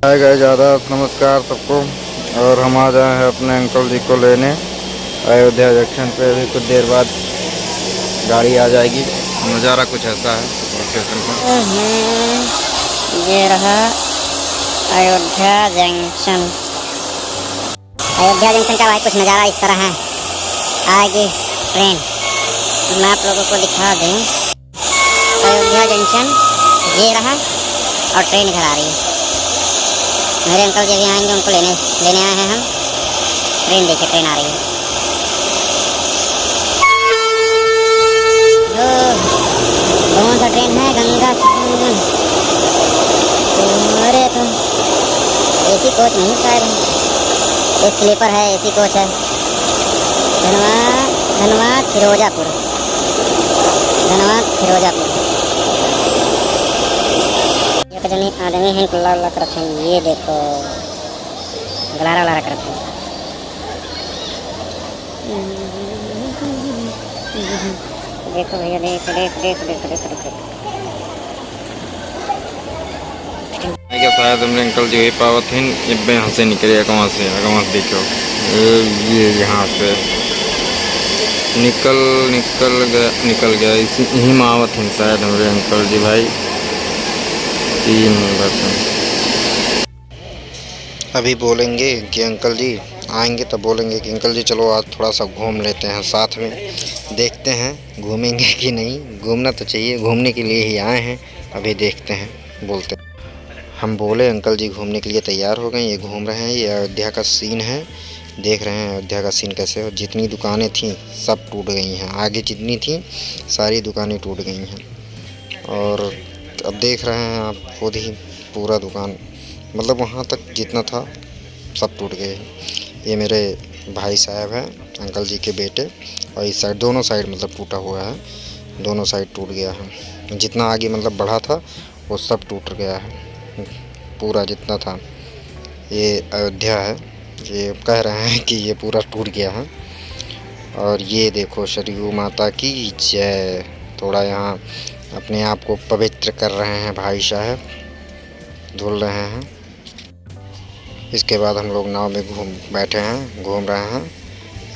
Hi guys, आदाब, नमस्कार सबको। और हम आ जाए हैं अपने अंकल जी को लेने अयोध्या जंक्शन पे। अभी कुछ देर बाद गाड़ी आ जाएगी। नज़ारा कुछ ऐसा है लोकेशन का। ये रहा अयोध्या जंक्शन। अयोध्या जंक्शन का भाई कुछ नज़ारा इस तरह है। आएगी ट्रेन, मैं आप लोगों को दिखा दूँ। अयोध्या जंक्शन ये रहा और ट्रेन इधर आ रही है। मेरे अंकल जी भी आएंगे, उनको लेने आए हैं हम। ट्रेन देखिए, ट्रेन आ रही है। कौन सा ट्रेन है? गंगा संगम। अरे तो एसी कोच नहीं शायद है, ये स्लीपर है, एसी कोच है। धनबाद फिरोजापुर, धनबाद फिरोजापुर। एक जनी आदमी हैं कुल्ला रख रखे हैं, ये देखो गलारा रख रखे हैं। देखो भैया, देख देख देख देख देख देख क्या शायद हमने अंकल जी वही पावत हैं। इब्बे यहाँ से निकले कहाँ से देखो। ये यहाँ से निकल गया इसी यही मावत हैं शायद हमारे अंकल जी भाई। 3 बस अभी बोलेंगे कि अंकल जी आएंगे, तब बोलेंगे कि अंकल जी चलो आज थोड़ा सा घूम लेते हैं साथ में। देखते हैं घूमेंगे कि नहीं। घूमना तो चाहिए, घूमने के लिए ही आए हैं। अभी देखते हैं, बोलते हैं। हम बोले अंकल जी घूमने के लिए तैयार हो गए। ये घूम रहे हैं। ये अयोध्या का सीन है, देख रहे हैं अयोध्या का सीन कैसे। और जितनी दुकानें थीं सब टूट गई हैं, आगे जितनी थीं सारी दुकानें टूट गई हैं। और अब देख रहे हैं आप खुद ही, पूरा दुकान मतलब वहाँ तक जितना था सब टूट गए। ये मेरे भाई साहब हैं, अंकल जी के बेटे। और इस साइड दोनों साइड मतलब टूटा हुआ है, दोनों साइड टूट गया है। जितना आगे मतलब बढ़ा था वो सब टूट गया है, पूरा जितना था। ये अयोध्या है, ये कह रहे हैं कि ये पूरा टूट गया है। और ये देखो सरयू माता की जय। थोड़ा यहाँ अपने आप को पवित्र कर रहे हैं भाई साहब, धुल रहे हैं। इसके बाद हम लोग नाव में बैठे हैं, घूम रहे हैं।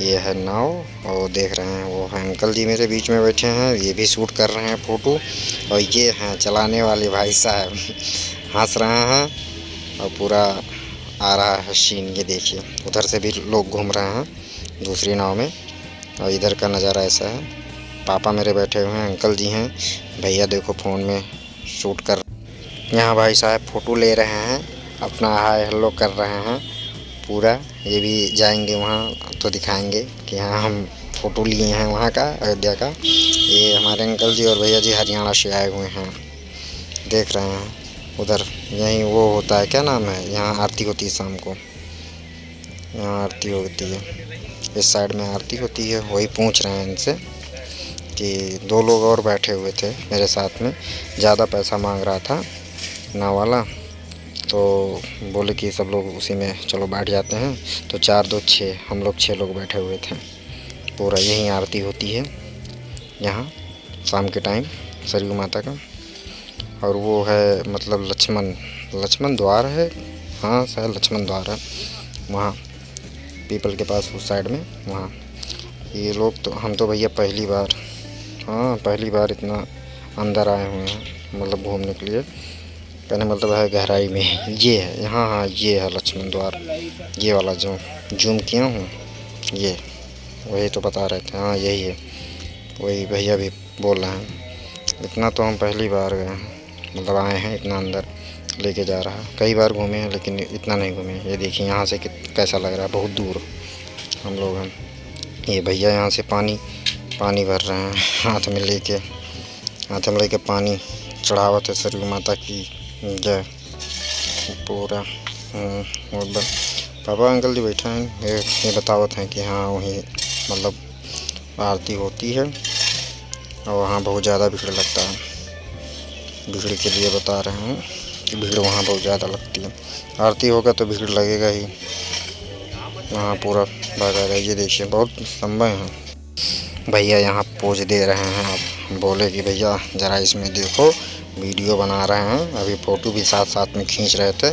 ये है नाव और देख रहे हैं वो है अंकल जी मेरे बीच में बैठे हैं, ये भी शूट कर रहे हैं फ़ोटो। और ये हैं चलाने वाले भाई साहब, हंस रहे हैं और पूरा आ रहा है सीन। ये देखिए उधर से भी लोग घूम रहे हैं दूसरी नाव में। और इधर का नज़ारा ऐसा है। पापा मेरे बैठे हुए हैं, अंकल जी हैं, भैया देखो फ़ोन में शूट कर। यहाँ भाई साहब फ़ोटो ले रहे हैं, अपना हाय हेलो कर रहे हैं पूरा। ये भी जाएंगे वहाँ तो दिखाएंगे कि हाँ हम फ़ोटो लिए हैं वहाँ का, अयोध्या का। ये हमारे अंकल जी और भैया जी हरियाणा से आए हुए हैं, देख रहे हैं। उधर यहीं वो होता है, क्या नाम है, यहाँ आरती होती है शाम को, यहाँ आरती होती है। इस साइड में आरती होती है, वही पूछ रहे हैं इनसे कि 2 लोग और बैठे हुए थे मेरे साथ में। ज़्यादा पैसा मांग रहा था नाव वाला, तो बोले कि सब लोग उसी में चलो बैठ जाते हैं। तो 4 2 6 हम लोग 6 लोग बैठे हुए थे। पूरा यहीं आरती होती है यहाँ शाम के टाइम सरयू माता का। और वो है मतलब लक्ष्मण द्वार है, हाँ शायद लक्ष्मण द्वार है वहाँ पीपल के पास उस साइड में वहाँ। ये लोग तो हम तो भैया पहली बार इतना अंदर आए हुए हैं मतलब घूमने के लिए। कहने मतलब है गहराई में ये है यहाँ। हाँ ये है लक्ष्मण द्वार, ये वाला जो जूम किया हूँ ये वही तो बता रहे थे। हाँ यही है, वही भैया भी बोल रहे हैं। इतना तो हम पहली बार गए हैं, मतलब आए हैं इतना अंदर लेके जा रहा है। कई बार घूमे हैं लेकिन इतना नहीं घूमे। ये देखिए यहाँ से कैसा लग रहा है, बहुत दूर हम लोग हैं। ये भैया यहाँ से पानी भर रहे हैं हाथ में लेके पानी चढ़ावत है सरयू माता की जय पूरा। और पापा अंकल जी बैठे हैं, ये बतावत हैं कि हाँ वहीं मतलब आरती होती है और वहाँ बहुत ज़्यादा भीड़ लगता है। भीड़ के लिए बता रहे हैं कि भीड़ वहाँ बहुत ज़्यादा लगती है। आरती होगा तो भीड़ लगेगा ही, वहाँ पूरा भरा है। ये देखिए बहुत लंबा है। भैया यहाँ पोज दे रहे हैं। आप बोले कि भैया ज़रा इसमें देखो, वीडियो बना रहे हैं। अभी फ़ोटो भी साथ साथ में खींच रहे थे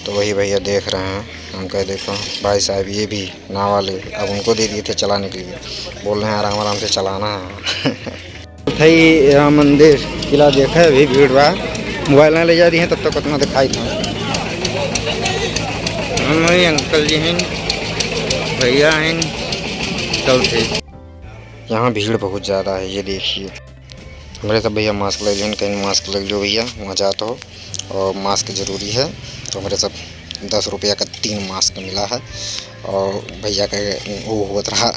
तो वही भैया देख रहे हैं। हम कहे देखो भाई साहब ये भी नाव वाले, अब उनको दे दिए थे चलाने के लिए, बोल रहे हैं आराम आराम से चलाना है। थई राम मंदिर किला देखा है, अभी भीड़ बा, मोबाइल ना ले जा रही हैं तब तक उतना दिखाई था। हमारे अंकल जी हैं, भैया हैं, कल थे। यहाँ भीड़ बहुत ज़्यादा है, ये देखिए। हमारे सब भैया मास्क ले लें, कहीं मास्क ले लो भैया, वहाँ जाते हो और मास्क ज़रूरी है। तो हमारे सब 10 रुपया का 3 मास्क मिला है और भैया का वो होता रहा।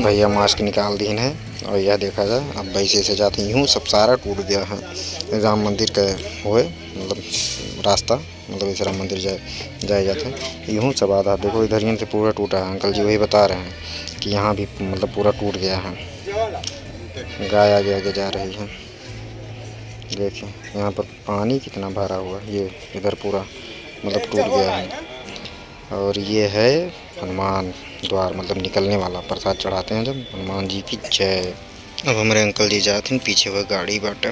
भैया मास्क निकाल दी है और यह देखा जाए अब वैसे से जाते यूँ सब सारा टूट गया है। राम मंदिर का हुए मतलब रास्ता, मतलब इस राम मंदिर जाया जाता है यूँ सब आधा देखो इधर ही से पूरा टूटा है। अंकल जी वही बता रहे हैं कि यहाँ भी मतलब पूरा टूट गया है। गाय आगे आगे जा रही है, देखिए यहाँ पर पानी कितना भरा हुआ है। ये इधर पूरा मतलब टूट गया है। और ये है हनुमान द्वार, मतलब निकलने वाला, प्रसाद चढ़ाते हैं जब। हनुमान जी की जय। अब हमारे अंकल जी जाते हैं, पीछे वह गाड़ी बाटे।